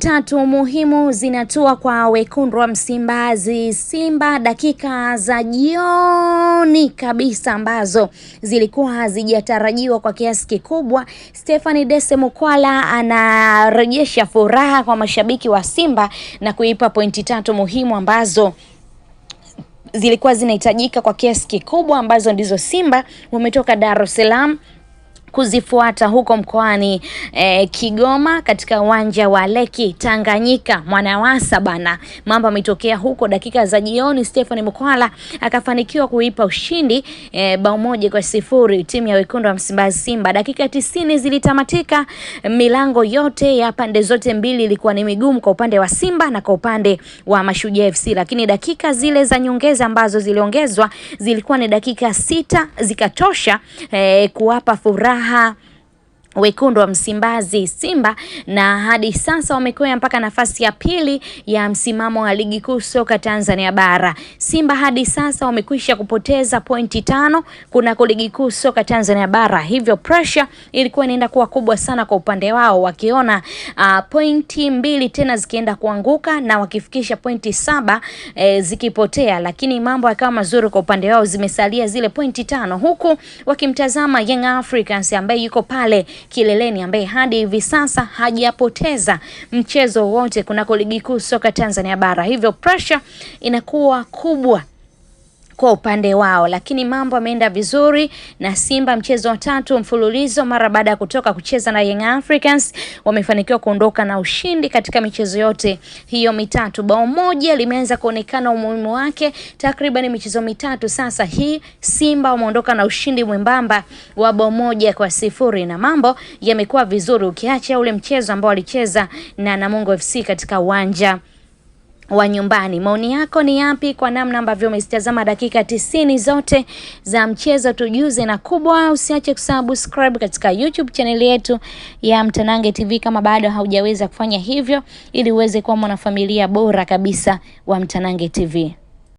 Tatu muhimu zinatua kwa wekundu wa Msimbazi Simba dakika za jioni kabisa ambazo zilikuwa hazijatarajiwa kwa kiasi kikubwa. Stephanie Dese Mukwala anarejesha furaha kwa mashabiki wa Simba na kuipa pointi tatu muhimu ambazo zilikuwa zinahitajika kwa kiasi kikubwa, ambazo ndizo Simba wametoka Dar es Salaam kuzifuata huko mkoani Kigoma katika uwanja wa Leki Tanganyika Mwanawasa bana. Mambo yametokea huko dakika za jioni. Stephanie Mukwala akafanikiwa kuipa ushindi bao 1-0 timu ya wekundu wa Msimbazi Simba. Dakika 90 zilitamatika, milango yote ya pande zote mbili ilikuwa ni migumu kwa upande wa Simba na kwa upande wa Mashujaa FC, lakini dakika zile za nyongeza ambazo ziliongezwa zilikuwa ni dakika 6 zikatosha kuwapa furaha wekundu wa Msimbazi Simba, na hadi sasa wamekwea mpaka nafasi ya pili ya msimamo wa ligi kuu soka Tanzania bara. Simba hadi sasa wamekwisha kupoteza pointi 5 kunako ligi kuu soka Tanzania bara, hivyo pressure ilikuwa inaenda kuwa kubwa sana kwa upande wao, wakiona pointi 2 tena zikienda kuanguka na wakifikisha pointi 7 zikipotea, lakini mambo yakawa mazuri kwa upande wao, zimesalia zile pointi 5, huku wakimtazama Young Africans ambaye yuko pale kileleni, ambaye hadi hivi sasa hajapoteza mchezo wote kunako ligi kuu soka Tanzania bara, hivyo pressure inakuwa kubwa kwa upande wao. Lakini mambo yameenda vizuri na Simba, mchezo wa 3 mfululizo mara baada ya kutoka kucheza na Young Africans, wamefanikiwa kuondoka na ushindi katika michezo yote hiyo mitatu. Bao moja limeanza kuonekana umuhimu wake takriban michezo mitatu sasa hii. Simba wameondoka na ushindi mwembamba wa bao 1-0 na mambo yamekuwa vizuri, ukiacha ule mchezo ambao walicheza na Namungo FC katika uwanja wa nyumbani. Maoni yako ni yapi kwa namna ambavyo umezitazama dakika 90 zote za mchezo? Tujuze, na kubwa usiache kusubscribe katika YouTube channel yetu ya Mtanange TV kama bado haujaweza kufanya hivyo, ili uweze kuwa mwanafamilia bora kabisa wa Mtanange TV.